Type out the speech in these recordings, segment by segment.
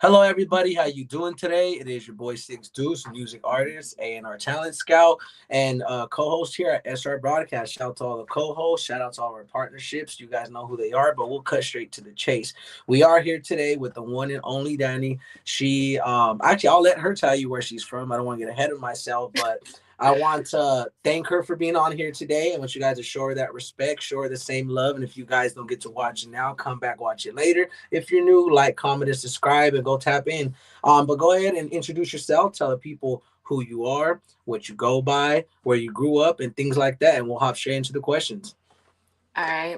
Hello, everybody. How you doing today? It is your boy Six Deuce, music artist, A&R talent scout, and co-host here at SR Broadcast. Shout out to all the co-hosts. Shout out to all our partnerships. You guys know who they are, but we'll cut straight to the chase. We are here today with the one and only Danny. She, actually, I'll let her tell you where she's from. I don't want to get ahead of myself, but I want to thank her for being on here today. I want you guys to show her that respect, show her the same love. And if you guys don't get to watch it now, come back, watch it later. If you're new, like, comment, and subscribe, and go tap in. But go ahead and introduce yourself. Tell the people who you are, what you go by, where you grew up, and things like that. And we'll hop straight into the questions. All right.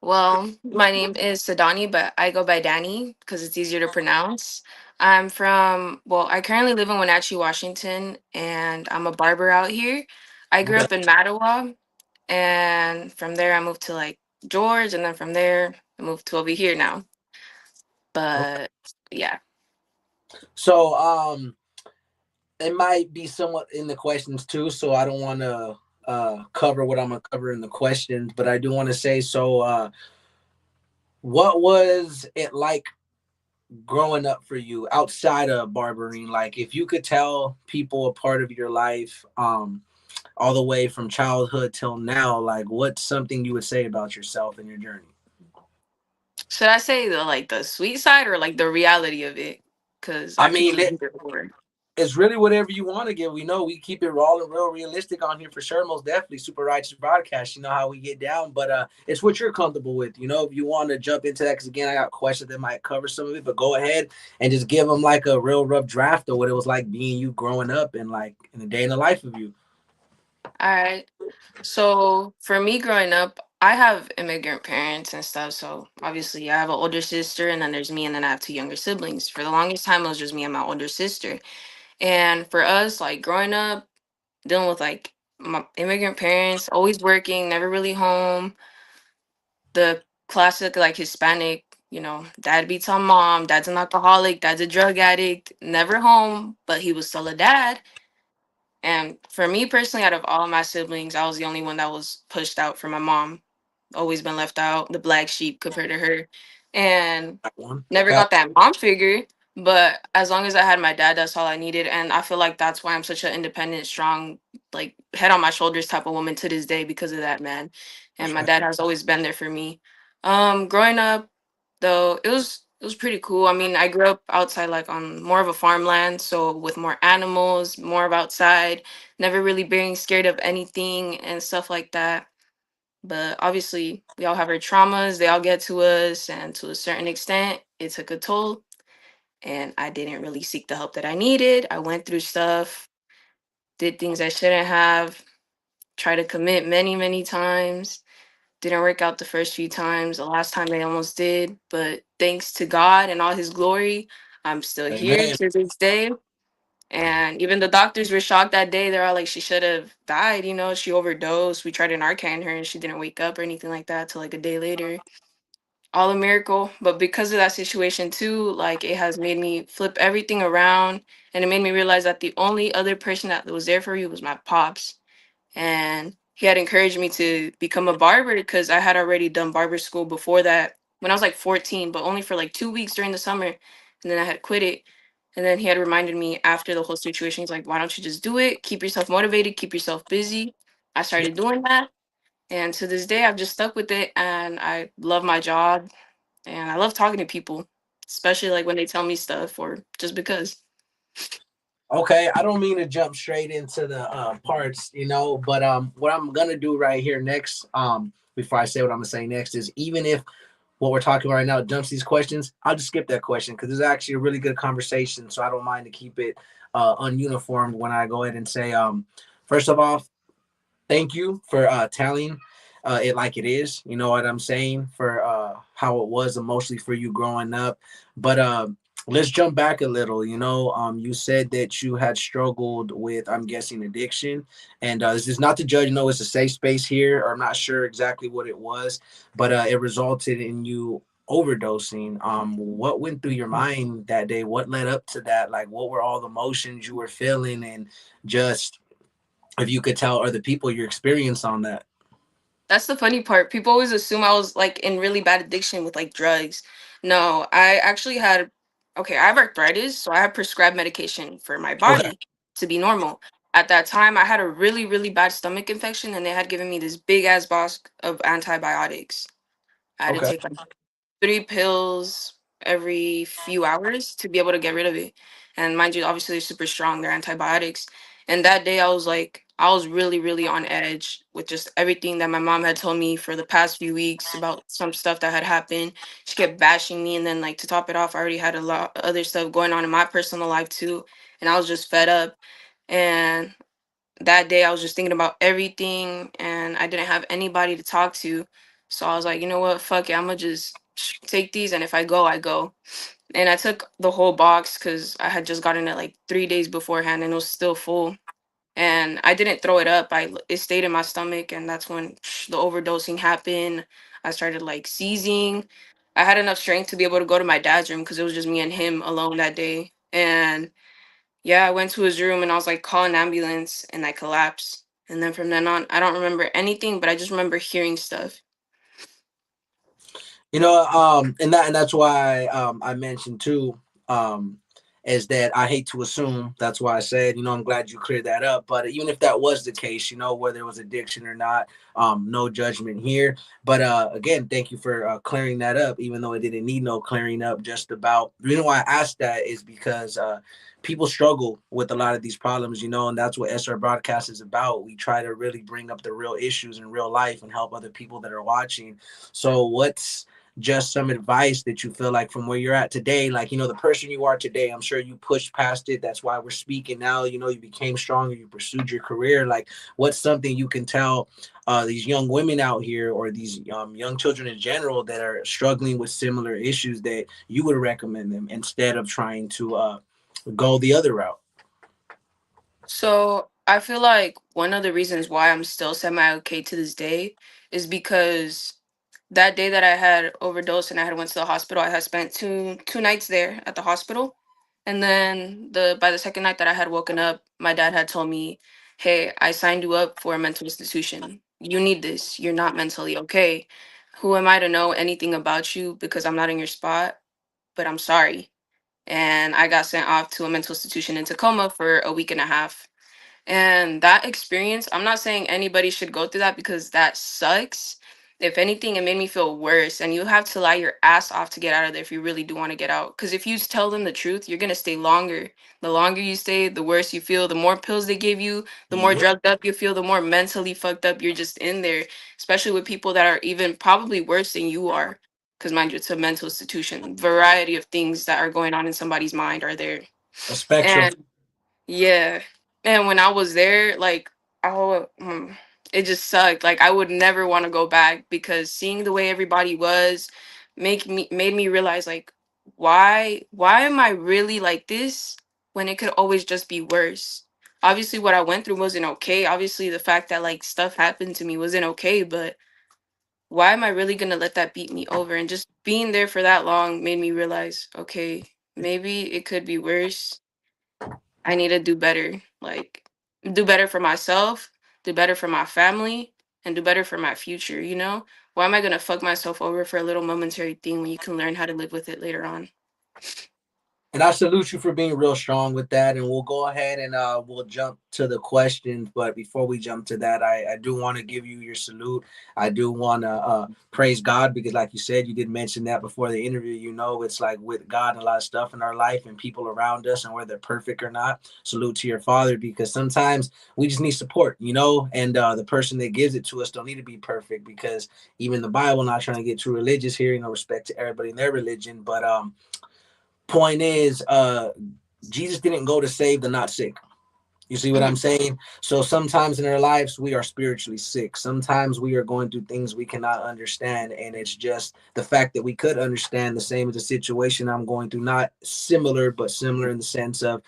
Well, my name is Xadany, but I go by Danny because it's easier to pronounce. I currently live in Wenatchee, Washington, and I'm a barber out here. I grew Okay. up in Mattawa, and from there I moved to like George, and then from there I moved to over here now. But yeah. So it might be somewhat in the questions too. So I don't want to cover what I'm gonna cover in the questions, but I do want to say so. What was it like growing up for you outside of barbering? Like, if you could tell people a part of your life, all the way from childhood till now, like, what's something you would say about yourself and your journey? Should I say the sweet side or like the reality of it? Because I I could mean, do either or. it's really whatever you want to give. We know we keep it raw and real realistic on here for sure. Most definitely, super righteous broadcast. You know how we get down, but it's what you're comfortable with. You know, if you want to jump into that, because again, I got questions that might cover some of it. But go ahead and just give them like a real rough draft of what it was like being you growing up and like in the day in the life of you. All right. So for me growing up, I have immigrant parents and stuff. So obviously, I have an older sister, and then there's me, and then I have two younger siblings. For the longest time, it was just me and my older sister. And for us, like growing up, dealing with like my immigrant parents, always working, never really home. The classic like Hispanic, dad beats on mom, dad's an alcoholic, dad's a drug addict, never home, but he was still a dad. And for me personally, out of all my siblings, I was the only one that was pushed out for my mom. Always been left out, the black sheep compared to her. And That one. never Okay. got that mom figure. But as long as I had my dad, that's all I needed. And I feel like that's why I'm such an independent, strong, like head on my shoulders type of woman to this day because of that man. And my dad has always been there for me. Growing up though, it was pretty cool. I mean, I grew up outside like on more of a farmland, so with more animals, more of outside, never really being scared of anything and stuff like that. But obviously, we all have our traumas, they all get to us, and to a certain extent, it took a toll. And I didn't really seek the help that I needed. I went through stuff, did things I shouldn't have, tried to commit many, many times. Didn't work out the first few times. The last time they almost did. But thanks to God and all his glory, I'm still here Amen. to this day. And even the doctors were shocked that day. They're all like, she should have died, she overdosed. We tried to Narcan her and she didn't wake up or anything like that till like a day later. All a miracle. But because of that situation too, like it has made me flip everything around, and it made me realize that the only other person that was there for you was my pops. And he had encouraged me to become a barber because I had already done barber school before that when I was like 14, but only for like 2 weeks during the summer. And then I had quit it. And then he had reminded me after the whole situation, he's like, why don't you just do it? Keep yourself motivated, keep yourself busy. I Yeah. started doing that. And to this day, I've just stuck with it. And I love my job. And I love talking to people, especially like when they tell me stuff or just because. Okay, I don't mean to jump straight into the parts, but what I'm gonna do right here next, before I say what I'm gonna say next, is even if what we're talking about right now jumps these questions, I'll just skip that question because it's actually a really good conversation. So I don't mind to keep it ununiformed when I go ahead and say, first of all, thank you for telling it like it is. You know what I'm saying? For how it was emotionally for you growing up. But let's jump back a little. You said that you had struggled with, I'm guessing, addiction. And this is not to judge. No, it's a safe space here. Or I'm not sure exactly what it was, but it resulted in you overdosing. What went through your mind that day? What led up to that? Like, what were all the emotions you were feeling? And just if you could tell other people your experience on that. That's the funny part. People always assume I was like in really bad addiction with like drugs. No, I actually had okay, I have arthritis, so I have prescribed medication for my Okay. body to be normal. At that time, I had a really, really bad stomach infection, and they had given me this big ass box of antibiotics. I had to Okay. take like 3 pills every few hours to be able to get rid of it. And mind you, obviously they're super strong, they're antibiotics. And that day I was like, I was really, really on edge with just everything that my mom had told me for the past few weeks about some stuff that had happened. She kept bashing me, and then like to top it off, I already had a lot of other stuff going on in my personal life too. And I was just fed up. And that day I was just thinking about everything, and I didn't have anybody to talk to. So I was like, you know what, fuck it, I'm gonna just take these, and if I go, I go. And I took the whole box because I had just gotten it like 3 days beforehand, and it was still full. And I didn't throw it up. It stayed in my stomach, and that's when the overdosing happened. I started like seizing. I had enough strength to be able to go to my dad's room because it was just me and him alone that day. And yeah, I went to his room and I was like, call an ambulance, and I collapsed. And then from then on, I don't remember anything, but I just remember hearing stuff. And that's why I mentioned too, um, is that I hate to assume. That's why I said, I'm glad you cleared that up. But even if that was the case, whether it was addiction or not, no judgment here. But again, thank you for clearing that up, even though it didn't need no clearing up. Just about the reason why I asked that is because people struggle with a lot of these problems, and that's what SR Broadcast is about. We try to really bring up the real issues in real life and help other people that are watching. So what's just some advice that you feel like from where you're at today, like, the person you are today, I'm sure you pushed past it. That's why we're speaking now. You became stronger, you pursued your career. Like, what's something you can tell these young women out here, or these young children in general, that are struggling with similar issues, that you would recommend them instead of trying to go the other route? So I feel like one of the reasons why I'm still semi okay to this day is because that day that I had overdosed and I had went to the hospital, I had spent two nights there at the hospital. And then by the second night that I had woken up, my dad had told me, "Hey, I signed you up for a mental institution. You need this. You're not mentally okay. Who am I to know anything about you because I'm not in your spot? But I'm sorry." And I got sent off to a mental institution in Tacoma for a week and a half. And that experience, I'm not saying anybody should go through that because that sucks. If anything, it made me feel worse. And you have to lie your ass off to get out of there if you really do want to get out. Because if you tell them the truth, you're going to stay longer. The longer you stay, the worse you feel. The more pills they give you, the more Yep. drugged up you feel, the more mentally fucked up you're just in there. Especially with people that are even probably worse than you are. Because mind you, it's a mental institution. Variety of things that are going on in somebody's mind are there. A spectrum. And yeah. And when I was there, like, it just sucked. Like, I would never want to go back because seeing the way everybody was made me realize, like, why am I really like this when it could always just be worse? Obviously what I went through wasn't okay. Obviously the fact that like stuff happened to me wasn't okay, but why am I really going to let that beat me over? And just being there for that long made me realize, okay, maybe it could be worse. I need to do better. Like, do better for myself, do better for my family, and do better for my future, you know? Why am I gonna fuck myself over for a little momentary thing when you can learn how to live with it later on? And I salute you for being real strong with that. And we'll go ahead and we'll jump to the questions. But before we jump to that, I do want to give you your salute. I do want to praise God, because, like you said, you did mention that before the interview. It's like with God and a lot of stuff in our life and people around us, and whether they're perfect or not. Salute to your father, because sometimes we just need support. And the person that gives it to us don't need to be perfect, because even the Bible, not trying to get too religious here, respect to everybody in their religion. But point is, Jesus didn't go to save the not sick. You see what Mhm. I'm saying? So sometimes in our lives, we are spiritually sick. Sometimes we are going through things we cannot understand. And it's just the fact that we could understand the same as the situation I'm going through, not similar, but similar in the sense of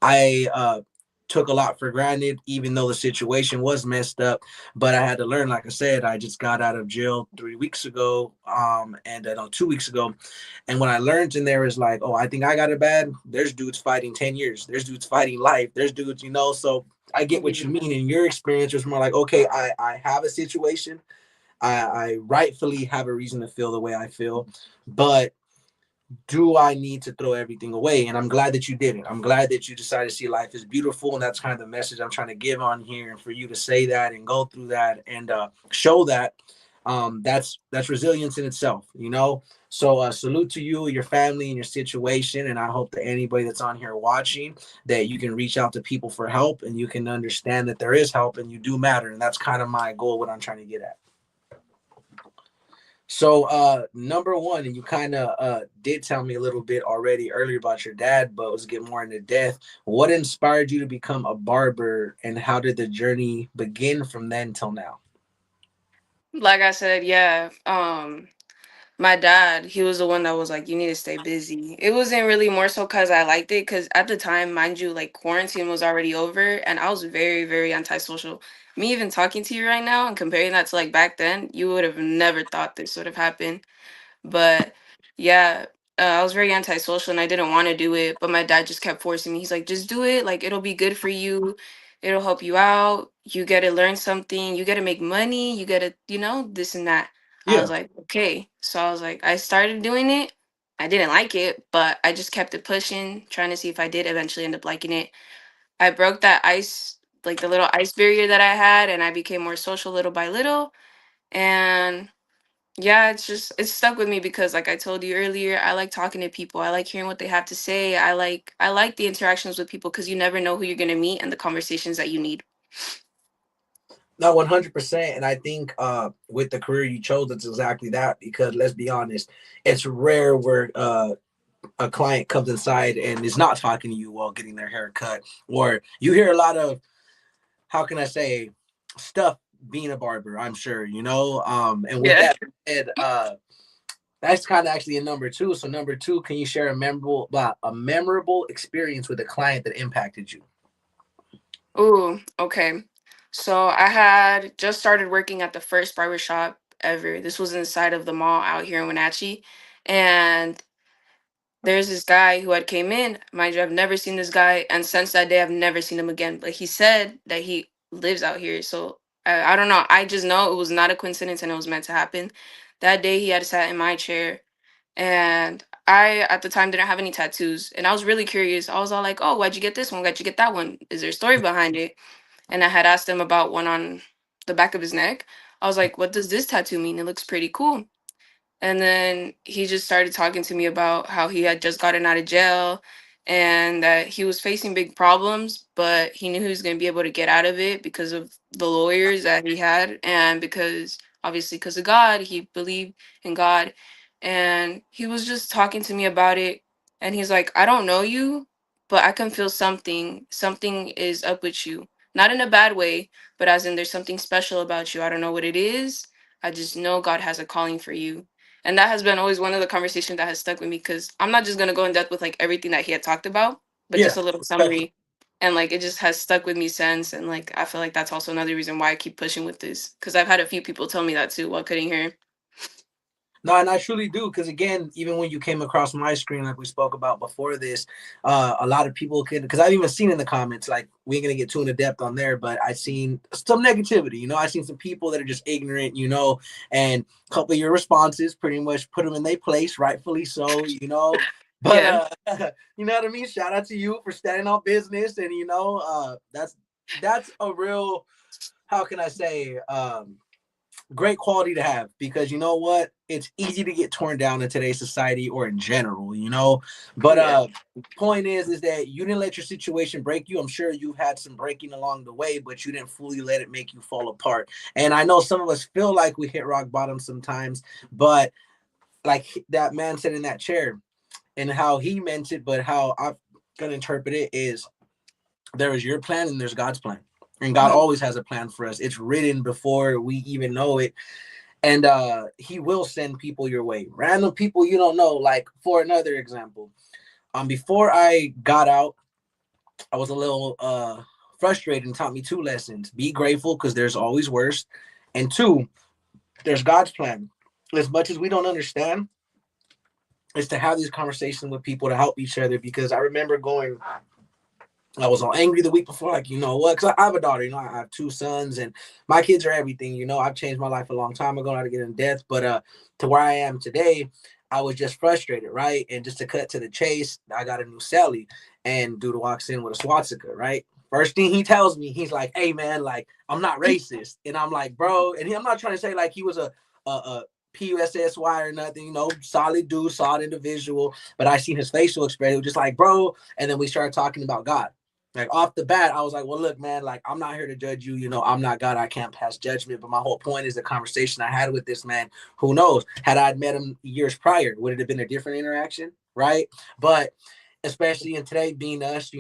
I took a lot for granted, even though the situation was messed up. But I had to learn. Like I said, I just got out of jail 3 weeks ago, and no, 2 weeks ago. And what I learned in there is like, oh, I think I got it bad. There's dudes fighting 10 years. There's dudes fighting life. There's dudes. So I get what you Mhm. mean. And your experience was more like, okay, I have a situation. I rightfully have a reason to feel the way I feel, but do I need to throw everything away? And I'm glad that you did it. I'm glad that you decided to see life is beautiful. And that's kind of the message I'm trying to give on here. And for you to say that and go through that and show that, that's resilience in itself, you know? So salute to you, your family, and your situation. And I hope that anybody that's on here watching, that you can reach out to people for help and you can understand that there is help and you do matter. And that's kind of my goal, what I'm trying to get at. So, number one, and you kind of did tell me a little bit already earlier about your dad, but let's get more into depth. What inspired you to become a barber, and how did the journey begin from then till now? Like I said, yeah. My dad, he was the one that was like, "You need to stay busy." It wasn't really more so because I liked it, because at the time, mind you, like quarantine was already over, and I was very, very antisocial. Me even talking to you right now and comparing that to like back then, you would have never thought this would have happened. But yeah, I was very antisocial and I didn't want to do it. But my dad just kept forcing me. He's like, just do it. Like, it'll be good for you. It'll help you out. You get to learn something. You get to make money. You get to, this and that. I was Yeah. like, okay. So I was like, I started doing it. I didn't like it, but I just kept it pushing, trying to see if I did eventually end up liking it. I broke that ice, like the little ice barrier that I had, and I became more social little by little. And yeah, it's stuck with me because like I told you earlier, I like talking to people. I like hearing what they have to say. I like the interactions with people because you never know who you're gonna meet and the conversations that you need. No, 100%. And I think with the career you chose, it's exactly that. Because let's be honest, it's rare where a client comes inside and is not talking to you while getting their hair cut, or you hear a lot of, how can I say, stuff being a barber, I'm sure, you know. And with Yeah. that said, that's kind of actually a number two. So number two, can you share a memorable experience with a client that impacted you? Ooh, okay. So I had just started working at the first barber shop ever. This was inside of the mall out here in Wenatchee. And there's this guy who had came in. Mind you, I've never seen this guy, and since that day, I've never seen him again. But he said that he lives out here, so I don't know. I just know it was not a coincidence, and it was meant to happen. That day, he had sat in my chair, and I at the time didn't have any tattoos, and I was really curious. I was all like, "Oh, why'd you get this one? Why'd you get that one? Is there a story behind it?" And I had asked him about one on the back of his neck. I was like, "What does this tattoo mean? It looks pretty cool." And then he just started talking to me about how he had just gotten out of jail and that he was facing big problems, but he knew he was going to be able to get out of it because of the lawyers that he had and because obviously because of God, he believed in God. And he was just talking to me about it and he's like, "I don't know you, but I can feel something. Something is up with you. Not in a bad way, but as in there's something special about you. I don't know what it is. I just know God has a calling for you." And that has been always one of the conversations that has stuck with me because I'm not just gonna go in depth with like everything that he had talked about, but just Yeah. a little summary. And like it just has stuck with me since. And like I feel like that's also another reason why I keep pushing with this. Cause I've had a few people tell me that too while cutting hair. No, and I truly do, because again, even when you came across my screen, like we spoke about before this, a lot of people could, because I've even seen in the comments, like we ain't gonna get too into depth on there, but I've seen some negativity. You know, I've seen some people that are just ignorant, you know, and a couple of your responses pretty much put them in their place, rightfully so, you know. But Yeah. you know what I mean? Shout out to you for standing on business, and you know, that's a real, how can I say, great quality to have, because you know what, it's easy to get torn down in today's society or in general, you know. But Yeah. point is that you didn't let your situation break you. I'm sure you had some breaking along the way, but you didn't fully let it make you fall apart. And I know some of us feel like we hit rock bottom sometimes, but like that man said in that chair, and how he meant it, but how I'm gonna interpret it is, there is your plan and there's God's plan, and God Mhm. always has a plan for us. It's written before we even know it. And he will send people your way, random people you don't know. Like, for another example, before I got out, I was a little frustrated, and taught me two lessons: be grateful because there's always worse, and two, there's God's plan. As much as we don't understand, is to have these conversations with people to help each other. Because I remember going, I was all angry the week before, like, you know what? Because I have a daughter, you know, I have two sons, and my kids are everything. You know, I've changed my life a long time ago, not to get in depth, but to where I am today, I was just frustrated, right? And just to cut to the chase, I got a new celly, and dude walks in with a swastika, right? First thing he tells me, he's like, "Hey man, like I'm not racist," and I'm like, "Bro," and I'm not trying to say like he was a PUSSY or nothing, solid dude, solid individual. But I seen his facial expression, just like, bro. And then we started talking about God. Like off the bat, I was like, well, look, man, like I'm not here to judge you. I'm not God. I can't pass judgment. But my whole point is the conversation I had with this man. Who knows? Had I met him years prior, would it have been a different interaction? Right. But especially in today being us,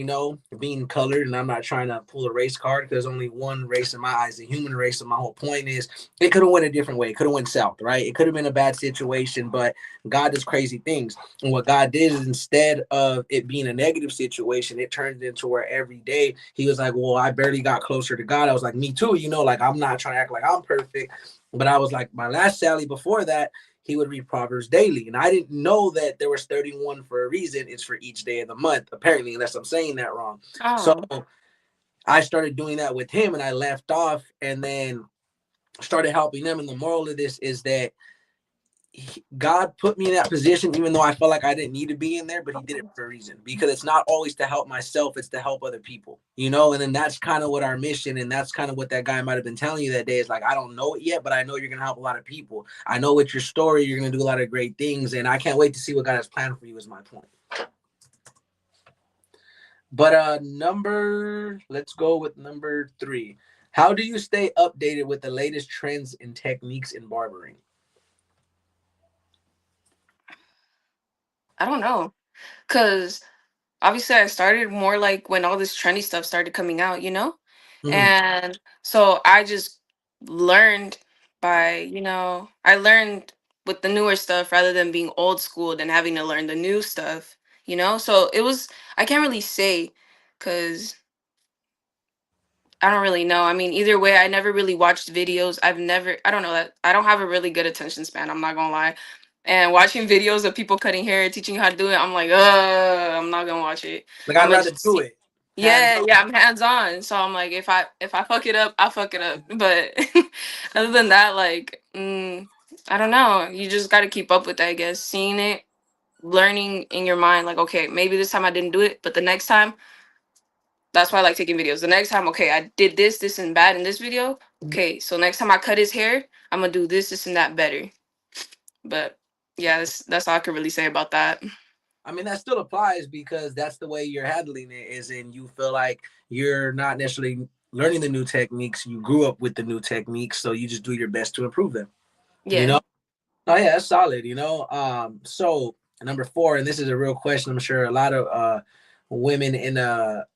being colored, and I'm not trying to pull a race card because there's only one race in my eyes, the human race. And my whole point is it could have went a different way. It could have went south, right? It could have been a bad situation, but God does crazy things. And what God did is instead of it being a negative situation, it turned into where every day he was like, well, I barely got closer to God. I was like, me too, like I'm not trying to act like I'm perfect. But I was like, my last Sally before that, he would read Proverbs daily. And I didn't know that there was 31 for a reason. It's for each day of the month, apparently, unless I'm saying that wrong. So Oh. I started doing that with him and I left off and then started helping them. And the moral of this is that God put me in that position, even though I felt like I didn't need to be in there, but he did it for a reason because it's not always to help myself. It's to help other people. And then that's kind of what our mission, and that's kind of what that guy might've been telling you that day is like, I don't know it yet, but I know you're going to help a lot of people. I know with your story, you're going to do a lot of great things. And I can't wait to see what God has planned for you is my point. But let's go with number 3. How do you stay updated with the latest trends and techniques in barbering? I don't know. Cause obviously I started more like when all this trendy stuff started coming out, you know? Mhm. And so I just learned I learned with the newer stuff rather than being old school and having to learn the new stuff, you know? So it was, I can't really say because I don't really know. I mean, either way, I never really watched videos. I don't know that I don't have a really good attention span. I'm not gonna lie. And watching videos of people cutting hair, teaching you how to do it, I'm like, I'm not gonna watch it. Like I'm I'd gonna rather just do see. it hands Yeah, on. yeah, I'm hands on. So I'm like, if I fuck it up, I'll fuck it up. But other than that, like, I don't know. You just got to keep up with that, I guess. Seeing it, learning in your mind, like, okay, maybe this time I didn't do it, but the next time that's why I like taking videos. The next time, okay, I did this, and bad in this video. Okay, so next time I cut his hair, I'm gonna do this, and that better. But yeah, that's all I could really say about that. I mean, that still applies because that's the way you're handling it, is in you feel like you're not necessarily learning the new techniques. You grew up with the new techniques, so you just do your best to improve them. You Yeah. know? Oh yeah, that's solid. So number 4, and this is a real question. I'm sure a lot of women in a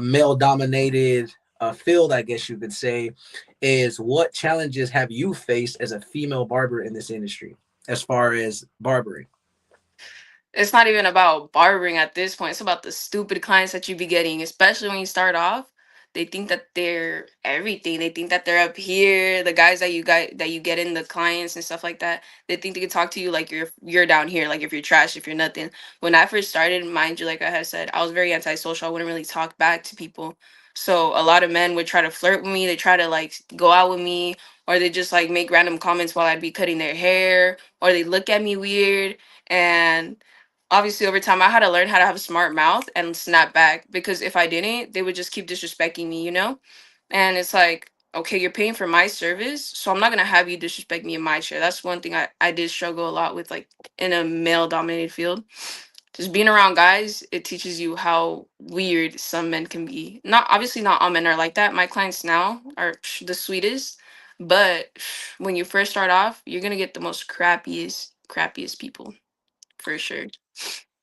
male dominated field, I guess you could say, is what challenges have you faced as a female barber in this industry as far as barbering? It's not even about barbering at this point. It's about the stupid clients that you be getting, especially when you start off. They think that they're everything. They think that they're up here. The guys that you get in, the clients and stuff like that. They think they can talk to you like you're down here, like if you're trash, if you're nothing. When I first started, mind you, like I had said, I was very antisocial. I wouldn't really talk back to people. So a lot of men would try to flirt with me. They try to like go out with me, or they just like make random comments while I'd be cutting their hair, or they look at me weird. And obviously over time I had to learn how to have a smart mouth and snap back, because if I didn't, they would just keep disrespecting me, you know? And it's like, okay, you're paying for my service, so I'm not gonna have you disrespect me in my chair. That's one thing I did struggle a lot with, like in a male dominated field. Just being around guys, it teaches you how weird some men can be. Not obviously not all men are like that. My clients now are the sweetest, but when you first start off, you're gonna get the most crappiest people for sure.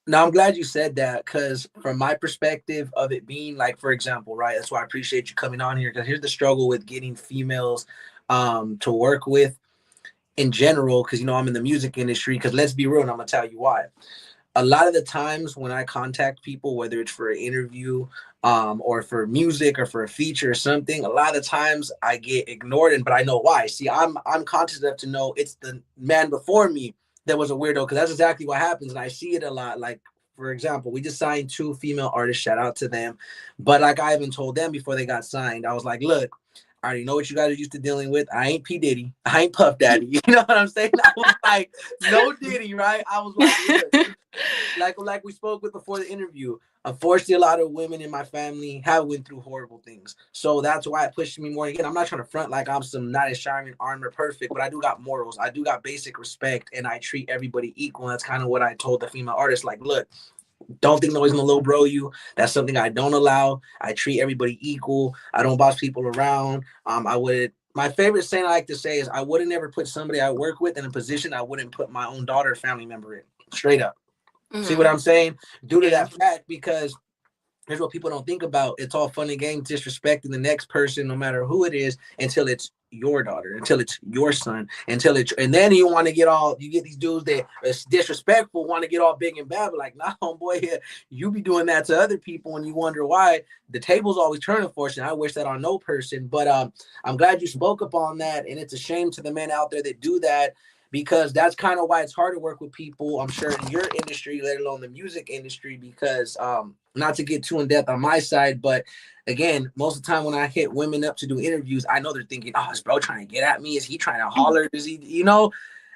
Now I'm glad you said that because from my perspective of it being like, for example, right? That's why I appreciate you coming on here because here's the struggle with getting females to work with in general. Because I'm in the music industry. Because let's be real, and I'm gonna tell you why. A lot of the times when I contact people, whether it's for an interview, or for music or for a feature or something, a lot of the times I get ignored, but I know why. See, I'm conscious enough to know it's the man before me that was a weirdo, because that's exactly what happens, and I see it a lot. Like, for example, we just signed 2 female artists. Shout out to them. But like I even told them before they got signed, I was like, look, I already know what you guys are used to dealing with. I ain't P. Diddy. I ain't Puff Daddy. You know what I'm saying? I was like, no Diddy, right? I was like, look, like we spoke with before the interview. Unfortunately, a lot of women in my family have went through horrible things. So that's why it pushed me more. Again, I'm not trying to front like I'm some knight in shining armor perfect, but I do got morals. I do got basic respect, and I treat everybody equal. And that's kind of what I told the female artist. Like, look, don't think nobody's gonna low bro you. That's something I don't allow. I treat everybody equal. I don't boss people around. I would. My favorite saying I like to say is I wouldn't ever put somebody I work with in a position I wouldn't put my own daughter or family member in. Straight up. See what Hmm. I'm saying? Due to Yeah. that fact, because here's what people don't think about. It's all fun and games disrespecting the next person, no matter who it is, until it's your daughter, until it's your son, until it's, and then you want to get all, you get these dudes that are disrespectful, want to get all big and bad, but like, nah, homeboy, yeah, you be doing that to other people and you wonder why. The table's always turning for us, and I wish that on no person, but I'm glad you spoke up on that, and it's a shame to the men out there that do that, because that's kind of why it's hard to work with people, I'm sure, in your industry, let alone the music industry, because not to get too in depth on my side, but again, most of the time when I hit women up to do interviews, I know they're thinking, oh, is bro trying to get at me? Is he trying to holler? Is he, you know?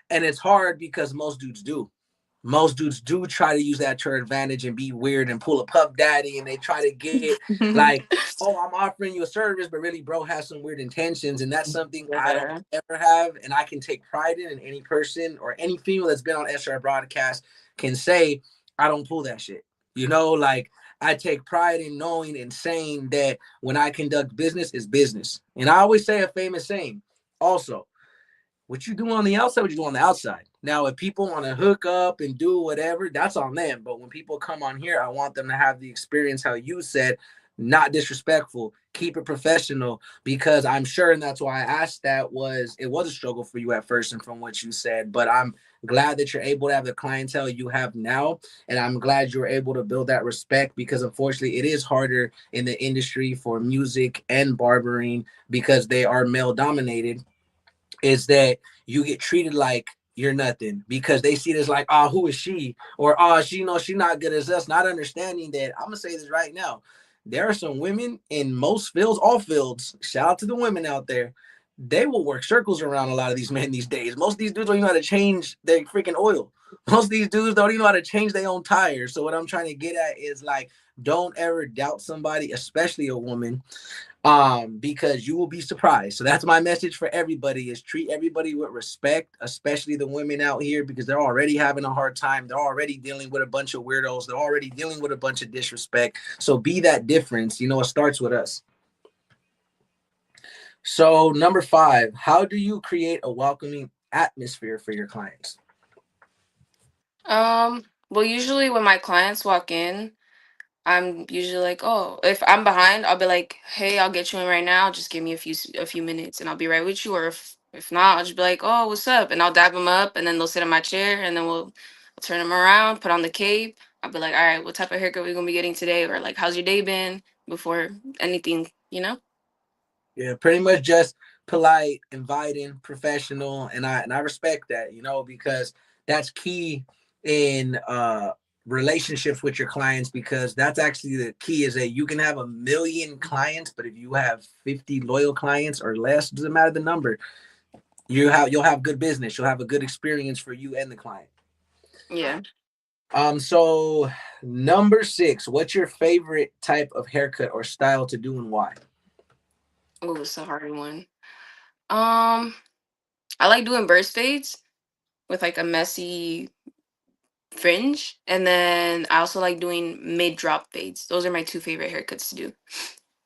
And it's hard because most dudes do. Most dudes do try to use that to their advantage and be weird and pull a puff daddy, and they try to get like, oh, I'm offering you a service, but really, bro has some weird intentions, and that's something I don't Yeah. ever have, and I can take pride in. And any person or any female that's been on SR broadcast can say, I don't pull that shit. You know, like I take pride in knowing and saying that when I conduct business, is business. And I always say a famous saying. Also, what you do on the outside, what you do on the outside. Now, if people want to hook up and do whatever, that's on them. But when people come on here, I want them to have the experience how you said, not disrespectful, keep it professional, because I'm sure, and that's why I asked that, was it was a struggle for you at first, and from what you said, but I'm glad that you're able to have the clientele you have now, and I'm glad you're able to build that respect, because unfortunately it is harder in the industry for music and barbering because they are male dominated, is that you get treated like you're nothing because they see this like, oh, who is she? Or, oh, she knows she's not good as us, not understanding that. I'm gonna say this right now. There are some women in most fields, all fields. Shout out to the women out there. They will work circles around a lot of these men these days. Most of these dudes don't even know how to change their freaking oil. Most of these dudes don't even know how to change their own tires. So what I'm trying to get at is like, don't ever doubt somebody, especially a woman, because you will be surprised. So that's my message for everybody, is treat everybody with respect, especially the women out here, because they're already having a hard time. They're already dealing with a bunch of weirdos. They're already dealing with a bunch of disrespect. So be that difference. You know, it starts with us. So number 5, how do you create a welcoming atmosphere for your clients? Well, usually when my clients walk in, I'm usually like, oh, if I'm behind, I'll be like, hey, I'll get you in right now. Just give me a few minutes, and I'll be right with you. Or if not, I'll just be like, oh, what's up? And I'll dab them up, and then they'll sit in my chair, and then I'll turn them around, put on the cape. I'll be like, all right, what type of haircut we gonna be getting today? Or like, how's your day been? Before anything, you know? Yeah, pretty much just polite, inviting, professional, and I respect that, you know, because that's key in relationships with your clients, because that's actually the key, is that you can have a million clients, but if you have 50 loyal clients or less, doesn't matter the number, you'll have good business, you'll have a good experience for you and the client. Yeah. So number 6, what's your favorite type of haircut or style to do, and why? Oh, it's a hard one. Um, I like doing burst fades with like a messy fringe, and then I also like doing mid drop fades. Those are my two favorite haircuts to do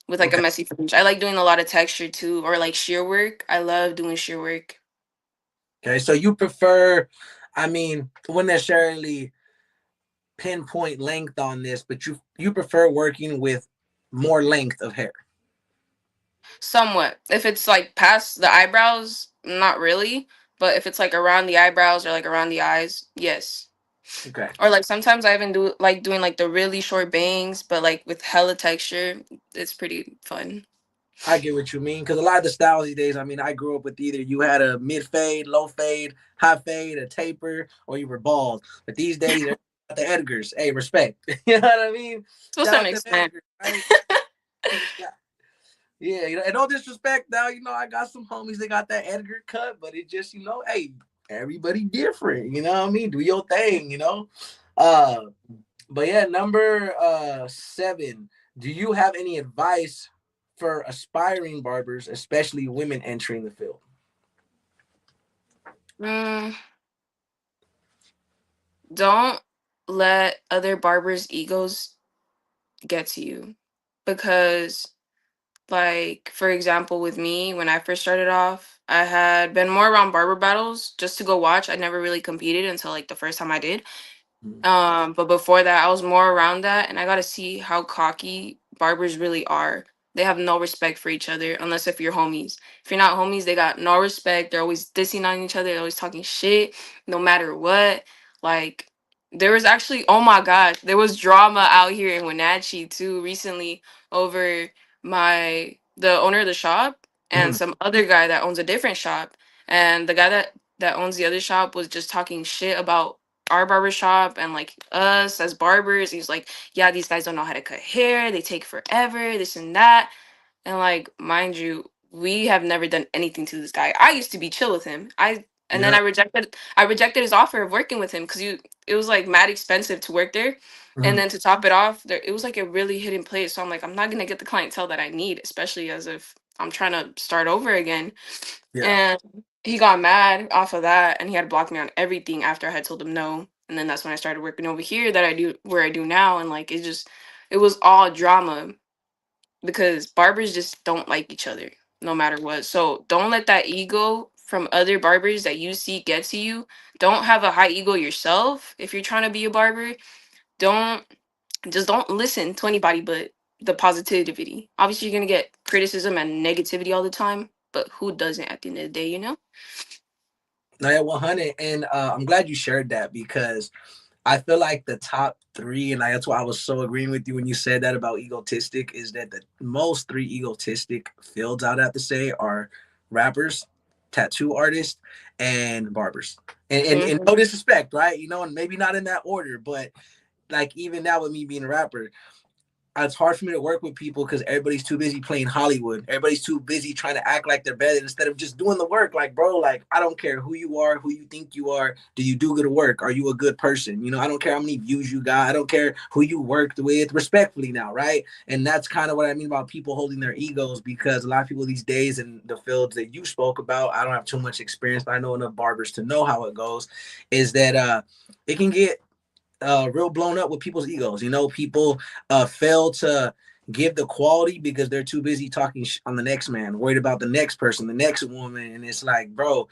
with like a Okay. messy fringe. I like doing a lot of texture too, or like sheer work. I love doing sheer work. Okay, so you prefer, I mean, wouldn't necessarily pinpoint length on this, but you prefer working with more length of hair. Somewhat. If it's like past the eyebrows, not really. But if it's like around the eyebrows or like around the eyes, yes. Okay, Or like sometimes I even do like doing like the really short bangs, but like with hella texture. It's pretty fun. I get what you mean, because a lot of the styles these days, I mean, I grew up with either you had a mid fade, low fade, high fade, a taper, or you were bald. But these days, they're the Edgars. Hey, respect. You know what I mean? To a Shout certain out to extent. Edgars, right? Yeah. Yeah, and no disrespect now, I got some homies that got that Edgar cut, but it just, hey, everybody different, you know what I mean? Do your thing. Uh but yeah, number 7. Do you have any advice for aspiring barbers, especially women entering the field? Mm, don't let other barbers' egos get to you, because, like, for example, with me, when I first started off, I had been more around barber battles just to go watch. I never really competed until like the first time I did. Mhm. But before that, I was more around that, and I got to see how cocky barbers really are. They have no respect for each other unless if you're homies. If you're not homies, they got no respect. They're always dissing on each other. They're always talking shit, no matter what. Like, there was actually, oh my gosh, there was drama out here in Wenatchee too recently over the owner of the shop and Mhm. some other guy that owns a different shop. And the guy that owns the other shop was just talking shit about our barbershop and like us as barbers. He's like, yeah, these guys don't know how to cut hair, they take forever, this and that. And like, mind you, we have never done anything to this guy. I used to be chill with him. And then Yeah. I rejected his offer of working with him because it was like mad expensive to work there. And Mhm. then to top it off, it was like a really hidden place. So I'm like, I'm not gonna get the clientele that I need, especially as if I'm trying to start over again. Yeah. And he got mad off of that, and he had blocked me on everything after I had told him no. And then that's when I started working over here that I do where I do now. And like, it was all drama because barbers just don't like each other no matter what. So don't let that ego from other barbers that you see get to you. Don't have a high ego yourself if you're trying to be a barber. Don't don't listen to anybody but the positivity. Obviously, you're gonna get criticism and negativity all the time, but who doesn't at the end of the day, you know? No, yeah, 100. And I'm glad you shared that because I feel like the top three, and that's why I was so agreeing with you when you said that about egotistic, is that the most three egotistic fields I'd have to say are rappers, tattoo artists, and barbers. And Hmm. no disrespect, right? And maybe not in that order, but like even now with me being a rapper, it's hard for me to work with people because everybody's too busy playing Hollywood. Everybody's too busy trying to act like they're better instead of just doing the work. Like, bro, like I don't care who you are, who you think you are. Do you do good work? Are you a good person? I don't care how many views you got. I don't care who you worked with. Respectfully now, right? And that's kind of what I mean about people holding their egos because a lot of people these days in the fields that you spoke about, I don't have too much experience, but I know enough barbers to know how it goes. Is that it can get real blown up with people's egos. People fail to give the quality because they're too busy talking on the next man, worried about the next person, the next woman, and it's like, bro,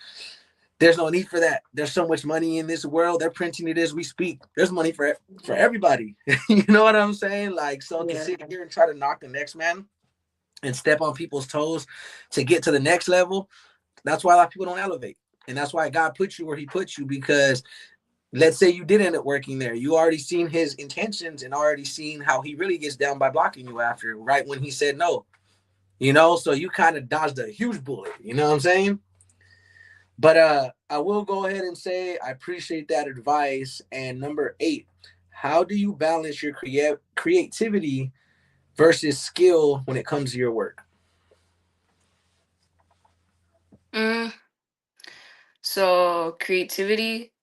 there's no need for that. There's so much money in this world. They're printing it as we speak. There's money for everybody. You know what I'm saying? Like, so to Yeah. sit here and try to knock the next man and step on people's toes to get to the next level, that's why a lot of people don't elevate. And that's why God put you where he put you because let's say you did end up working there. You already seen his intentions and already seen how he really gets down by blocking you after, right when he said no. So you kind of dodged a huge bullet. You know what I'm saying? But I will go ahead and say I appreciate that advice. And number 8, how do you balance your creativity versus skill when it comes to your work? Mm, so creativity,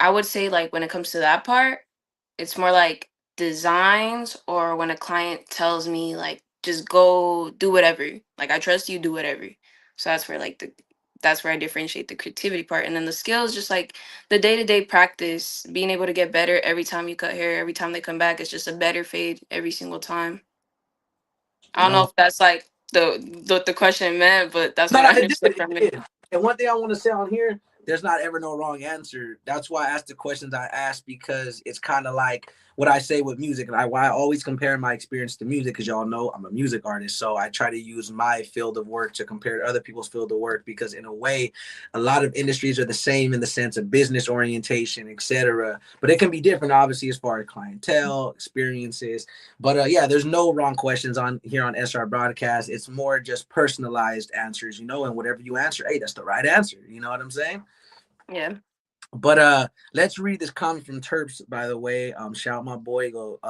I would say like when it comes to that part, it's more like designs or when a client tells me like just go do whatever. Like I trust you, do whatever. So that's where I differentiate the creativity part. And then the skills just like the day-to-day practice, being able to get better every time you cut hair, every time they come back, it's just a better fade every single time. I don't know No, if that's like the question meant, but that's no, what no, I it did. understood It from it. did. And one thing I want to say on here, there's not ever no wrong answer. That's why I ask the questions I ask because it's kind of like what I say with music. And why I always compare my experience to music because y'all know I'm a music artist. So I try to use my field of work to compare to other people's field of work because in a way, a lot of industries are the same in the sense of business orientation, etc. But it can be different, obviously, as far as clientele, experiences, but yeah, there's no wrong questions on here on SR Broadcast. It's more just personalized answers, and whatever you answer, hey, that's the right answer. You know what I'm saying? Yeah. But let's read this comment from Terps, by the way. Shout my boy, go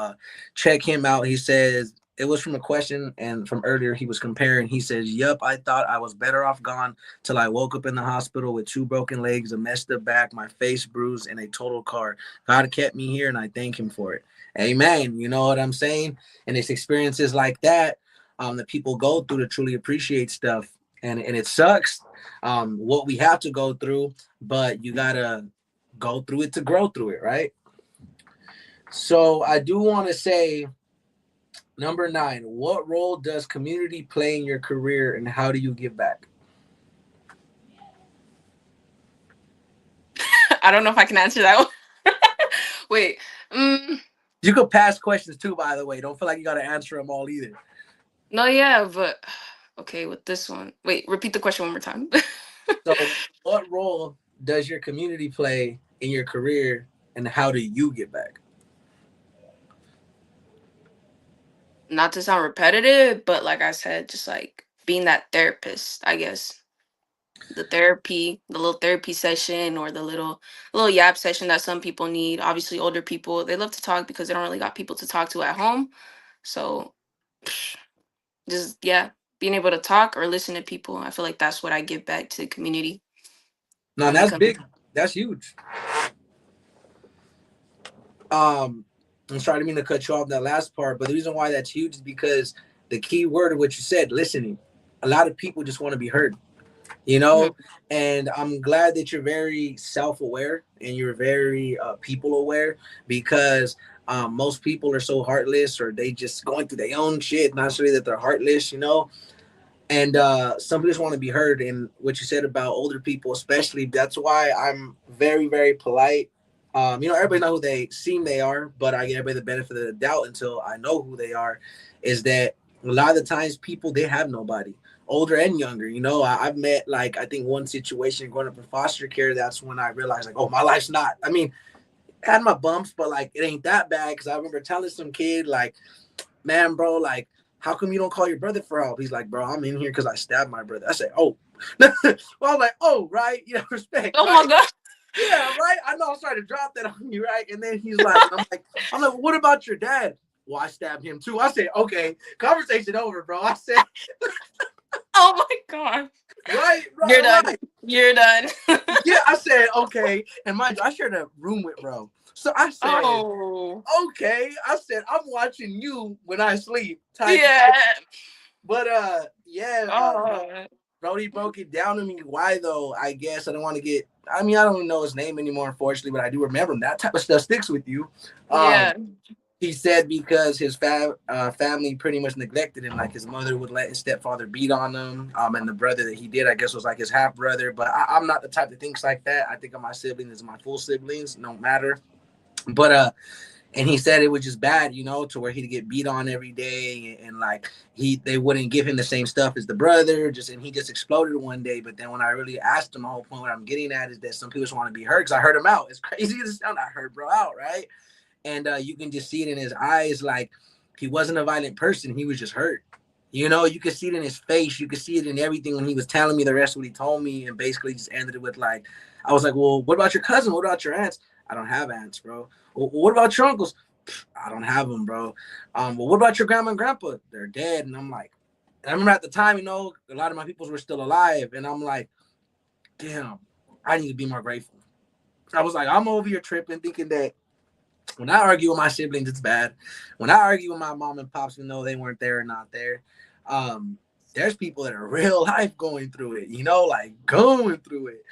check him out. He says it was from a question, and from earlier he was comparing. He says, "Yup, I thought I was better off gone till I woke up in the hospital with two broken legs, a messed up back, my face bruised, and a total car. God kept me here, and I thank Him for it." Amen. You know what I'm saying? And it's experiences like that that people go through to truly appreciate stuff, and it sucks what we have to go through, but you gotta go through it to grow through it, right? So I do want to say number 9, what role does community play in your career and how do you give back? I don't know if I can answer that one. Wait. Mm, You could pass questions too, by the way. Don't feel like you got to answer them all either. no, yeah, but okay, with this one. Wait, repeat the question one more time. So, what role does your community play in your career and how do you give back? Not to sound repetitive, but like I said, just like being that therapist, I guess. The therapy, the little therapy session or the little yap session that some people need. Obviously older people, they love to talk because they don't really got people to talk to at home. So just yeah, being able to talk or listen to people. I feel like that's what I give back to the community No, when it that's comes. big. That's huge. I'm sorry, I didn't mean to cut you off that last part, but the reason why that's huge is because the key word of what you said, listening. A lot of people just want to be heard, you Mhm. know. And I'm glad that you're very self-aware and you're very people aware, because most people are so heartless, or they just going through their own shit, not necessarily that they're heartless, you know. And some people just want to be heard. And what you said about older people especially, that's why I'm very, very polite. Everybody know who they seem they are, but I give everybody the benefit of the doubt until I know who they are. Is that a lot of the times people, they have nobody, older and younger. I've met, like, I think one situation growing up in foster care. That's when I realized, like, oh, my life's not. I mean, I had my bumps, but like it ain't that bad. Because I remember telling some kid, like, man, bro, like, how come you don't call your brother for help? He's like, bro, I'm in here because I stabbed my brother. I said, oh. Well, I'm like, oh, right. Respect, Oh my right? god. Yeah, right. I know I'm trying to drop that on you, right? And then he's like, I'm like, what about your dad? Well, I stabbed him too. I said, okay, conversation over, bro. I said, Oh my god. right, You're right, done. right. You're done. Yeah, I said, okay. And mind you, I shared a room with bro. So I said, Oh. okay. I said, I'm watching you when I sleep, type of Yeah. shit. But yeah, Oh. Brody broke it down to me. Why though? I guess I don't want to get. I mean, I don't even know his name anymore, unfortunately, but I do remember him. That type of stuff sticks with you. Um, Yeah. he said because his family pretty much neglected him. Like his mother would let his stepfather beat on him, and the brother that he did, I guess, was like his half brother. But I'm not the type that thinks like that. I think of my siblings as my full siblings, no matter. But and he said it was just bad, to where he'd get beat on every day, and like they wouldn't give him the same stuff as the brother, and he just exploded one day. But then when I really asked him, the whole point what I'm getting at is that some people just want to be heard, because I heard him out. It's crazy as it sounds, I heard bro out, right? And you can just see it in his eyes, like he wasn't a violent person, he was just hurt. You could see it in his face, you could see it in everything when he was telling me the rest of what he told me, and basically just ended it with, like, I was like, well, what about your cousin, what about your aunts? I don't have aunts, bro. Well, what about your uncles? I don't have them, bro. Well, what about your grandma and grandpa? They're dead. And I'm like, and I remember at the time, a lot of my peoples were still alive, and I'm like, damn, I need to be more grateful. I was like, I'm over here tripping, thinking that when I argue with my siblings, it's bad. When I argue with my mom and pops, they weren't there or not there. Um, there's people that are real life going through it, like going through it.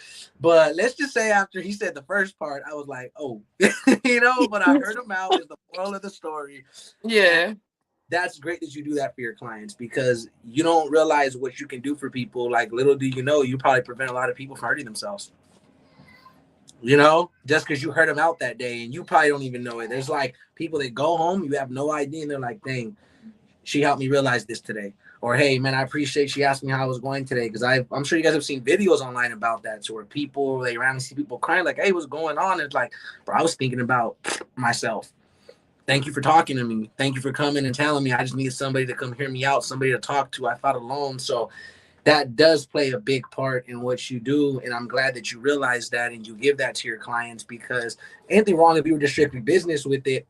But let's just say after he said the first part, I was like, oh, but I heard him out is the moral of the story. And Yeah. that's great that you do that for your clients, because you don't realize what you can do for people. Like, little do you know, you probably prevent a lot of people from hurting themselves. Just because you heard them out that day, and you probably don't even know it. There's like people that go home, you have no idea, and they're like, dang, she helped me realize this today. Or, hey, man, I appreciate she asked me how I was going today, because I'm sure you guys have seen videos online about that, so where people, they randomly see people crying, like, hey, what's going on? It's like, bro, I was thinking about myself. Thank you for talking to me. Thank you for coming and telling me. I just needed somebody to come hear me out, somebody to talk to. I felt alone. So that does play a big part in what you do. And I'm glad that you realize that and you give that to your clients, because anything wrong if you were just strictly business with it,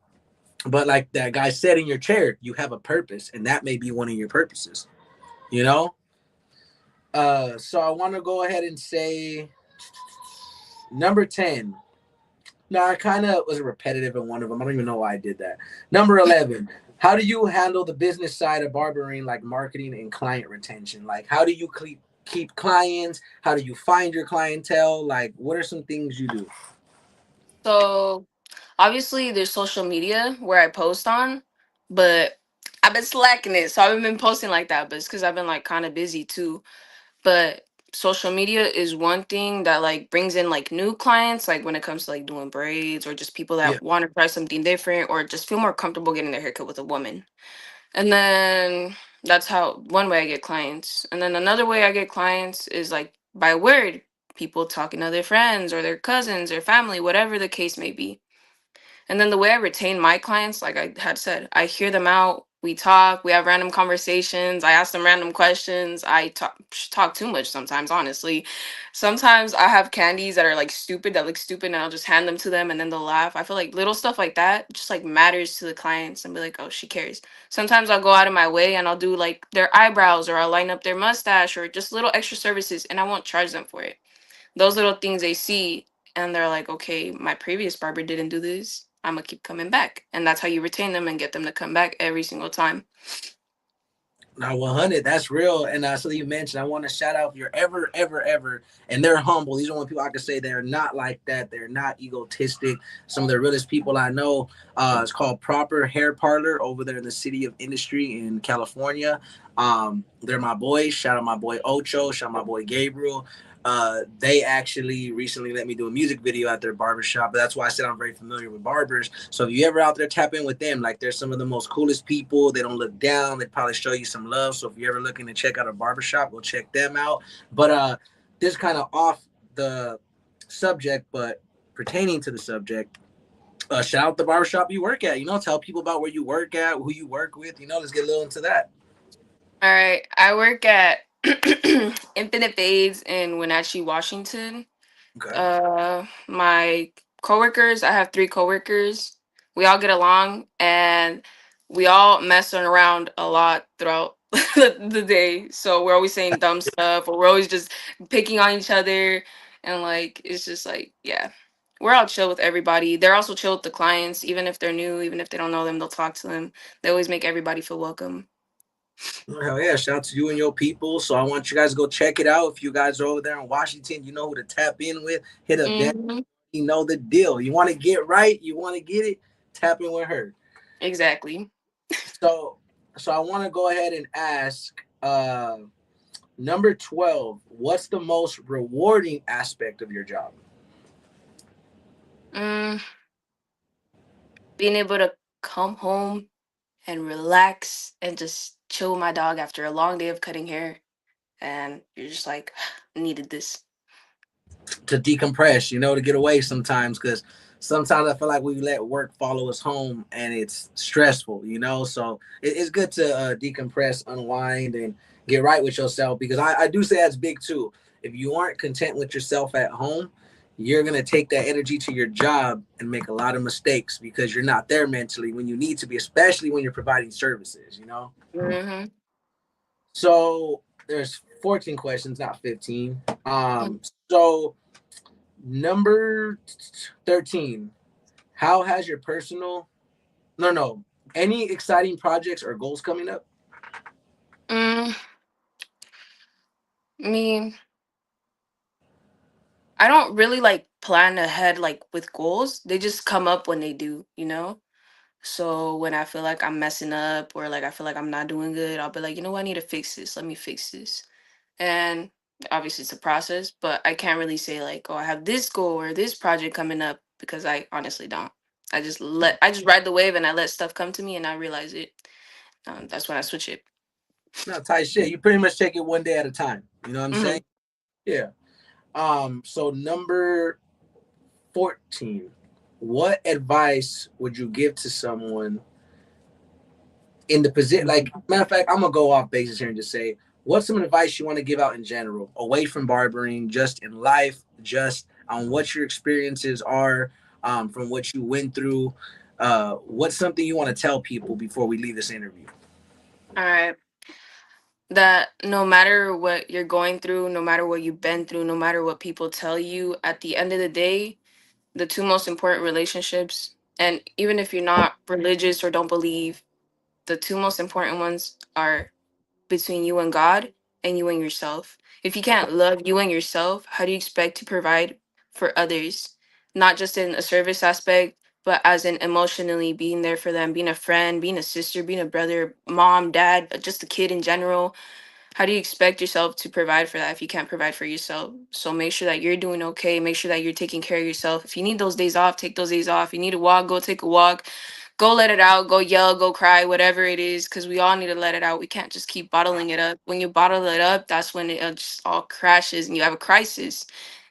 But like that guy said in your chair, you have a purpose, and that may be one of your purposes. You know. So I want to go ahead and say number 10. No, I kind of was repetitive in one of them. I don't even know why I did that. Number 11. How do you handle the business side of barbering, like marketing and client retention? Like, how do you keep clients? How do you find your clientele? Like, what are some things you do? So obviously there's social media where I post on, but I've been slacking it. So I haven't been posting like that, but it's because I've been like kind of busy too. But social media is one thing that like brings in like new clients, like when it comes to like doing braids or just people Yeah. that want to try something different or just feel more comfortable getting their haircut with a woman. And then that's how one way I get clients. And then another way I get clients is like by word, people talking to their friends or their cousins or family, whatever the case may be. And then the way I retain my clients, like I had said, I hear them out. We talk. We have random conversations. I ask them random questions. I talk too much sometimes, honestly. Sometimes I have candies that are like stupid, that look stupid, and I'll just hand them to them, and then they'll laugh. I feel like little stuff like that just like matters to the clients, and be like, oh, she cares. Sometimes I'll go out of my way and I'll do like their eyebrows, or I'll line up their mustache, or just little extra services, and I won't charge them for it. Those little things they see and they're like, okay, my previous barber didn't do this. I'm gonna keep coming back. And that's how you retain them and get them to come back every single time. Now, 100, that's real. And so you mentioned, I want to shout out if you're ever, and they're humble. These are one people I can say they're not like that. They're not egotistic. Some of the realest people I know. It's called Proper Hair Parlor over there in the city of Industry in California. They're my boys. Shout out my boy Ocho. Shout out my boy Gabriel. They actually recently let me do a music video at their barbershop. But that's why I said I'm very familiar with barbers. So if you ever out there, tap in with them. Like they're some of the most coolest people. They don't look down. They probably show you some love. So if you're ever looking to check out a barbershop, go check them out. But this kind of off the subject, but pertaining to the subject. Shout out the barbershop you work at. You know, tell people about where you work at, who you work with. You know, let's get a little into that. All right. I work at Infinite Fades in Wenatchee, Washington. Okay. My coworkers, I have three coworkers. We all get along and we all mess around a lot throughout the day. So we're always saying dumb stuff or we're always just picking on each other. And like, it's just like, yeah, we're all chill with everybody. They're also chill with the clients, even if they're new, even if they don't know them, they'll talk to them. They always make everybody feel welcome. Hell yeah, shout out to you and your people. So I want you guys to go check it out. If you guys are over there in Washington, you know who to tap in with. Hit up Dan. Hmm. You know the deal. You want to get right, you want to get it, tap in with her. Exactly. So so I want to go ahead and ask number 12, what's the most rewarding aspect of your job? Mm, being able to come home and relax and just chill with my dog after a long day of cutting hair. And you're just like, needed this. To decompress, you know, to get away sometimes because sometimes I feel like we let work follow us home and it's stressful, you know. So it's good to decompress, unwind, and get right with yourself because I do say that's big too. If you aren't content with yourself at home, you're gonna take that energy to your job and make a lot of mistakes because you're not there mentally when you need to be, especially when you're providing services, you know. Hmm. So there's 14 questions, not 15. So number 13. How has your personal no any exciting projects or goals coming up? Mm, me, I don't really like plan ahead like with goals. They just come up when they do, you know? So when I feel like I'm messing up or like I feel like I'm not doing good, I'll be like, you know what, I need to fix this. Let me fix this. And obviously it's a process, but I can't really say like, oh, I have this goal or this project coming up because I honestly don't. I just ride the wave and I let stuff come to me and I realize it. That's when I switch it. Not tight shit. You pretty much take it one day at a time. You know what I'm saying? Hmm. Yeah. So number 14. What advice would you give to someone in the position? Like, matter of fact, I'm gonna go off basis here and just say, what's some advice you want to give out in general, away from barbering, just in life, just on what your experiences are, from what you went through. What's something you want to tell people before we leave this interview? All right. That no matter what you're going through, no matter what you've been through, no matter what people tell you, at the end of the day, the two most important relationships, and even if you're not religious or don't believe, the two most important ones are between you and God and you and yourself. If you can't love you and yourself, how do you expect to provide for others? Not just in a service aspect, but as in emotionally being there for them, being a friend, being a sister, being a brother, mom, dad, just a kid in general. How do you expect yourself to provide for that if you can't provide for yourself? So make sure that you're doing okay. Make sure that you're taking care of yourself. If you need those days off, take those days off. You need to walk, go take a walk. Go let it out. Go yell, go cry, whatever it is, because we all need to let it out. We can't just keep bottling it up. When you bottle it up, that's when it just all crashes and you have a crisis.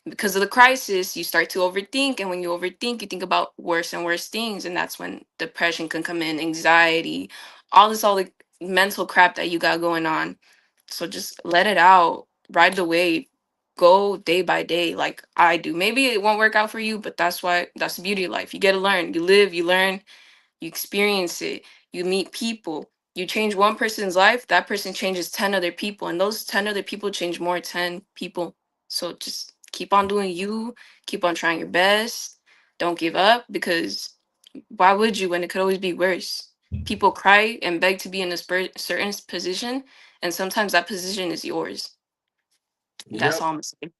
Because of the crisis, you start to overthink. And when you overthink, you think about worse and worse things. And that's when depression can come in, anxiety, all the mental crap that you got going on. So just let it out, ride the wave, go day by day like I do. Maybe it won't work out for you, but that's the beauty of life. You get to learn, you live, you learn, you experience it, you meet people. You change one person's life, that person changes 10 other people, and those 10 other people change more 10 people. So just keep on doing you, keep on trying your best. Don't give up because why would you when it could always be worse? People cry and beg to be in a certain position, and sometimes that position is yours. That's Yep. all I'm saying.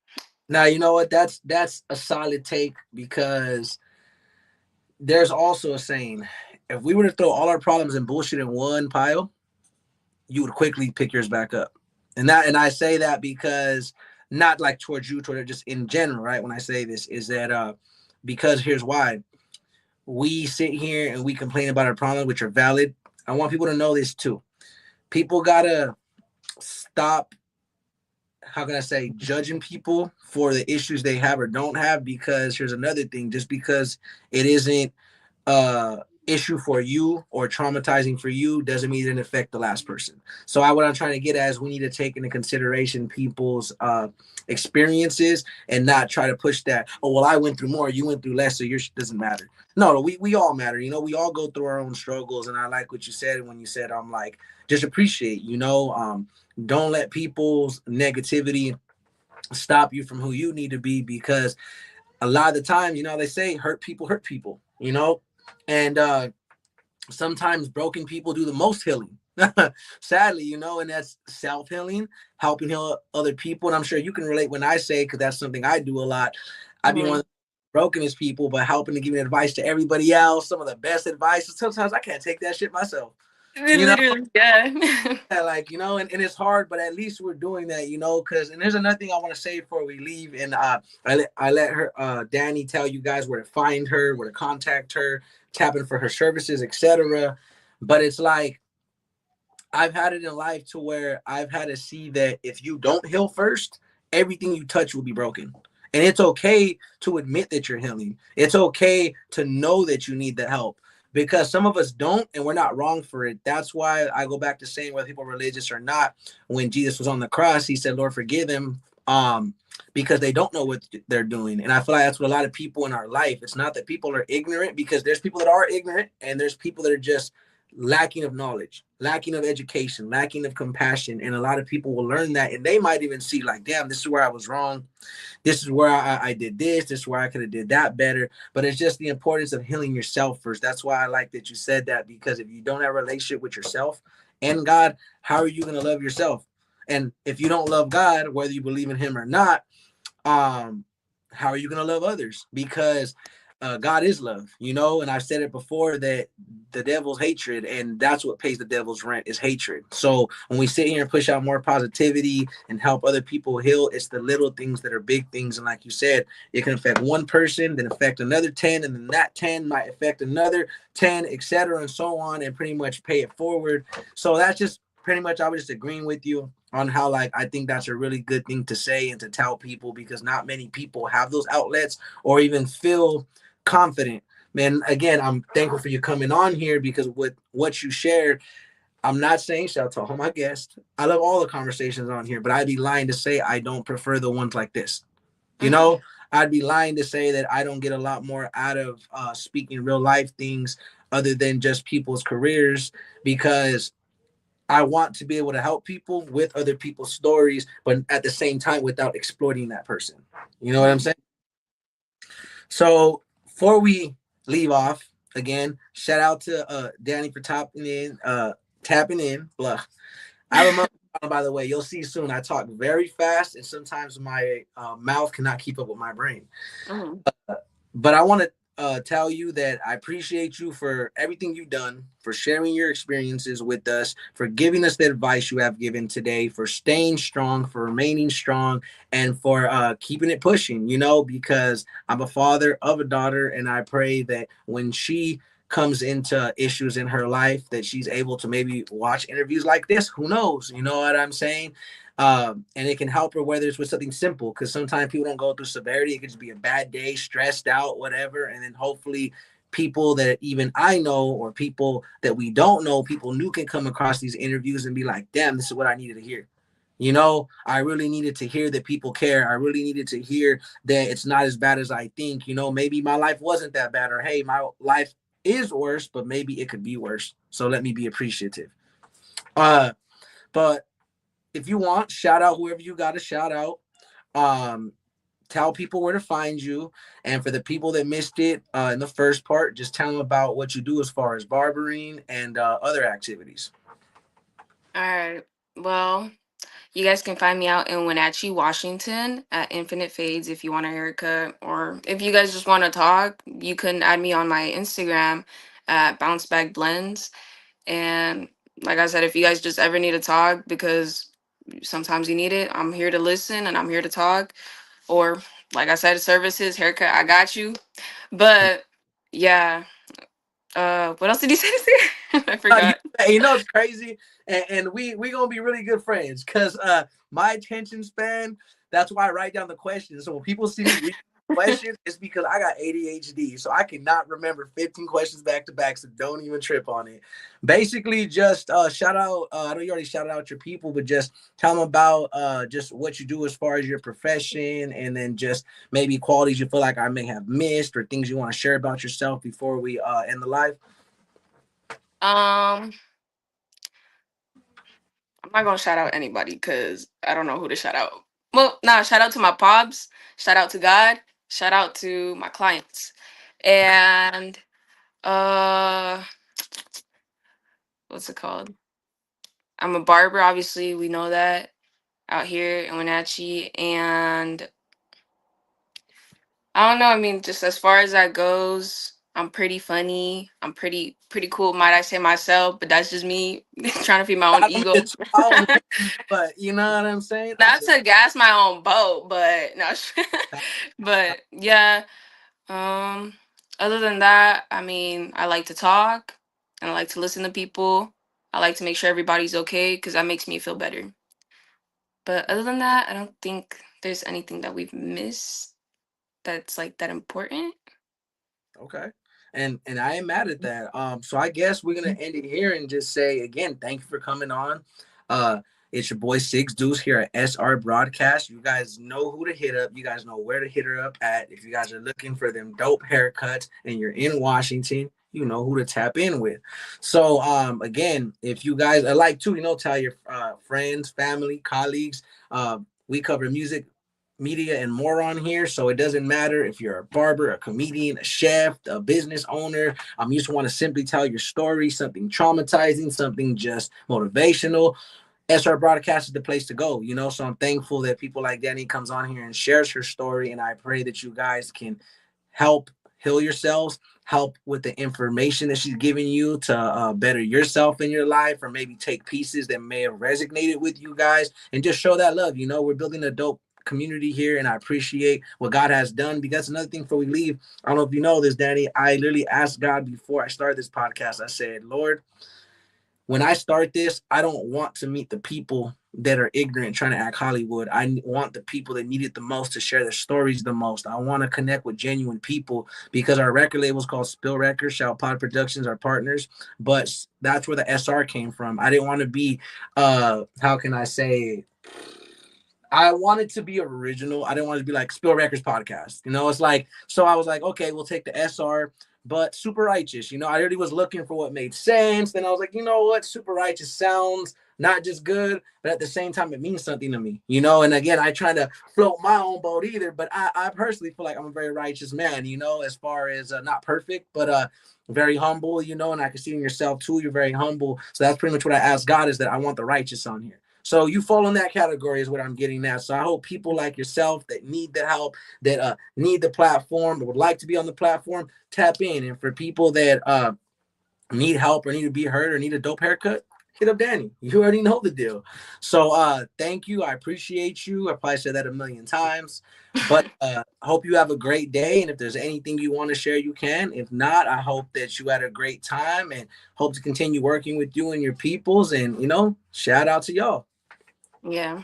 Now you know what? That's a solid take because there's also a saying: if we were to throw all our problems and bullshit in one pile, you would quickly pick yours back up. And I say that because not like towards you, toward just in general, right? When I say this, is that because here's why. We sit here and we complain about our problems, which are valid. I want people to know this too. People gotta stop, how can I say, judging people for the issues they have or don't have, because here's another thing, just because it isn't issue for you or traumatizing for you doesn't mean it didn't affect the last person. So what I'm trying to get at is we need to take into consideration people's experiences and not try to push that, oh well, I went through more, you went through less, so yours doesn't matter. No, we all matter, we all go through our own struggles. And I like what you said when you said, I'm like, just appreciate, don't let people's negativity stop you from who you need to be, because a lot of the time, they say hurt people, and sometimes broken people do the most healing. Sadly, and that's self-healing, helping heal other people. And I'm sure you can relate when I say, because that's something I do a lot. I be one Mhm. of the brokenest people, but helping to give advice to everybody else, some of the best advice. Sometimes I can't take that shit myself. You know, Literally, yeah. yeah, like, and it's hard, but at least we're doing that, because, and there's another thing I want to say before we leave. And I let her, Danny, tell you guys where to find her, where to contact her, tap in for her services, etc. But it's like, I've had it in life to where I've had to see that if you don't heal first, everything you touch will be broken. And it's okay to admit that you're healing. It's okay to know that you need the help, because some of us don't, and we're not wrong for it. That's why I go back to saying, whether people are religious or not, when Jesus was on the cross, he said, Lord, forgive them, because they don't know what they're doing. And I feel like that's what a lot of people in our life, it's not that people are ignorant, because there's people that are ignorant and there's people that are just lacking of knowledge, lacking of education, lacking of compassion. And a lot of people will learn that, and they might even see like, damn, this is where I was wrong. This is where I did this. This is where I could have did that better. But it's just the importance of healing yourself first. That's why I like that you said that, because if you don't have a relationship with yourself and God, how are you going to love yourself? And if you don't love God, whether you believe in him or not, um how are you going to love others? Because God is love, and I've said it before that the devil's hatred, and that's what pays the devil's rent, is hatred. So when we sit here and push out more positivity and help other people heal, it's the little things that are big things. And like you said, it can affect one person, then affect another 10, and then that 10 might affect another 10, etc., and so on, and pretty much pay it forward. So that's just pretty much, I was just agreeing with you on how, like, I think that's a really good thing to say and to tell people, because not many people have those outlets or even feel confident. Man, again, I'm thankful for you coming on here, because with what you shared, I'm not saying, shout out to all my guests, I love all the conversations on here, but I'd be lying to say I don't prefer the ones like this. you Mhm. know I'd be lying to say that I don't get a lot more out of speaking real life things, other than just people's careers, because I want to be able to help people with other people's stories, but at the same time without exploiting that person. You know what I'm Mhm. saying? So before we leave off, again, shout out to Danny for tapping in. Blah. I have a mouth, by the way. You'll see soon. I talk very fast, and sometimes my mouth cannot keep up with my brain. Mhm. But I want to tell you that I appreciate you for everything you've done, for sharing your experiences with us, for giving us the advice you have given today, for staying strong, for remaining strong, and for keeping it pushing, because I'm a father of a daughter, and I pray that when she comes into issues in her life that she's able to maybe watch interviews like this. Who knows? You know what I'm saying? And it can help her whether it's with something simple, because sometimes people don't go through severity. It could just be a bad day, stressed out, whatever, and then hopefully people that even I know or people that we don't know, people new, can come across these interviews and be like, damn, this is what I needed to hear. I really needed to hear that people care. I really needed to hear that it's not as bad as I think. Maybe my life wasn't that bad, or hey, my life is worse, but maybe it could be worse. So let me be appreciative. Uh, but if you want, shout out whoever you got to shout out. Um, Tell people where to find you. And for the people that missed it in the first part, just tell them about what you do as far as barbering and other activities. All right. Well, you guys can find me out in Wenatchee, Washington at Infinite Fades if you want a haircut. Or if you guys just want to talk, you can add me on my Instagram at Bounce Back Blends. And like I said, if you guys just ever need to talk, because sometimes you need it, I'm here to listen and I'm here to talk. Or like I said, services, haircut, I got you. But yeah, what else did he say? I You, forgot. it's crazy, and we gonna be really good friends, because my attention span. That's why I write down the questions. So when people see me read questions, it's because I got ADHD, so I cannot remember 15 questions back to back. So don't even trip on it. Basically, just shout out. I know you already shouted out your people, but just tell them about just what you do as far as your profession, and then just maybe qualities you feel like I may have missed, or things you want to share about yourself before we end the live. Um, I'm not gonna shout out anybody because I don't know who to shout out. Well, nah, shout out to my pobs, shout out to God, shout out to my clients. And uh what's it called? I'm a barber, obviously, we know that out here in Wenatchee. And I don't know, I mean, just as far as that goes, I'm pretty funny. I'm pretty cool, might I say myself, but that's just me trying to feed my own I don't ego. mean to toot my but you know what I'm saying? Not to gas my own boat, but no. But yeah, um, other than that, I mean, I like to talk and I like to listen to people. I like to make sure everybody's okay because that makes me feel better. But other than that, I don't think there's anything that we've missed that's like that important. Okay. And I ain't mad at that. So I guess we're gonna end it here and just say again, thank you for coming on. It's your boy Six Deuce here at SR Broadcast. You guys know who to hit up. You guys know where to hit her up at. If you guys are looking for them dope haircuts and you're in Washington, you know who to tap in with. So again, if you guys are like to, tell your friends, family, colleagues. We cover music, media, and more on here. So it doesn't matter if you're a barber, a comedian, a chef, a business owner. You just want to simply tell your story, something traumatizing, something just motivational. SR Broadcast is the place to go, So I'm thankful that people like Danny comes on here and shares her story. And I pray that you guys can help heal yourselves, help with the information that she's giving you to better yourself in your life, or maybe take pieces that may have resonated with you guys and just show that love. We're building a dope community here, and I appreciate what God has done. Because another thing before we leave, I don't know if you know this, Danny, I literally asked God before I started this podcast. I said, Lord, when I start this, I don't want to meet the people that are ignorant trying to act Hollywood. I want the people that need it the most to share their stories the most. I want to connect with genuine people, because our record label is called Spill Records. Shout Pod Productions, our partners. But that's where the SR came from. I didn't want to be, how can I say, I wanted to be original. I didn't want to be like Spill Records podcast. It's like, so I was like, okay, we'll take the SR, but super righteous. You know, I really was looking for what made sense. Then I was like, you know what, super righteous sounds not just good, but at the same time, it means something to me. You know, and again, I try to float my own boat either, but I personally feel like I'm a very righteous man. You know, as far as not perfect, but very humble. You know, and I can see in yourself too. You're very humble. So that's pretty much what I asked God is that I want the righteous on here. So you fall in that category is what I'm getting at. So I hope people like yourself that need the help, that need the platform, that would like to be on the platform, tap in. And for people that need help or need to be heard or need a dope haircut, hit up Danny. You already know the deal. So thank you. I appreciate you. I probably said that a million times. But I hope you have a great day. And if there's anything you want to share, you can. If not, I hope that you had a great time and hope to continue working with you and your peoples. And, you know, shout out to y'all. Yeah.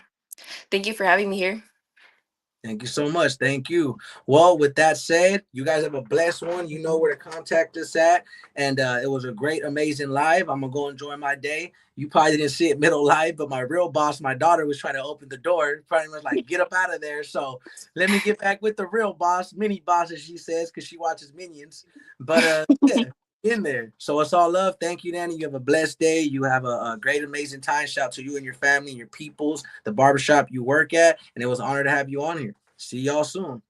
Thank you for having me here. Thank you so much. Thank you. Well, with that said, you guys have a blessed one. You know where to contact us at. And it was a great, amazing live. I'm going to go enjoy my day. You probably didn't see it middle live, but my real boss, my daughter, was trying to open the door. Probably was like, get up out of there. So let me get back with the real boss, mini boss, as she says, because she watches Minions. But yeah, in there. So it's all love. Thank you, Danny. You have a blessed day. You have a great, amazing time. Shout out to you and your family and your peoples, the barbershop you work at. And it was an honor to have you on here. See y'all soon.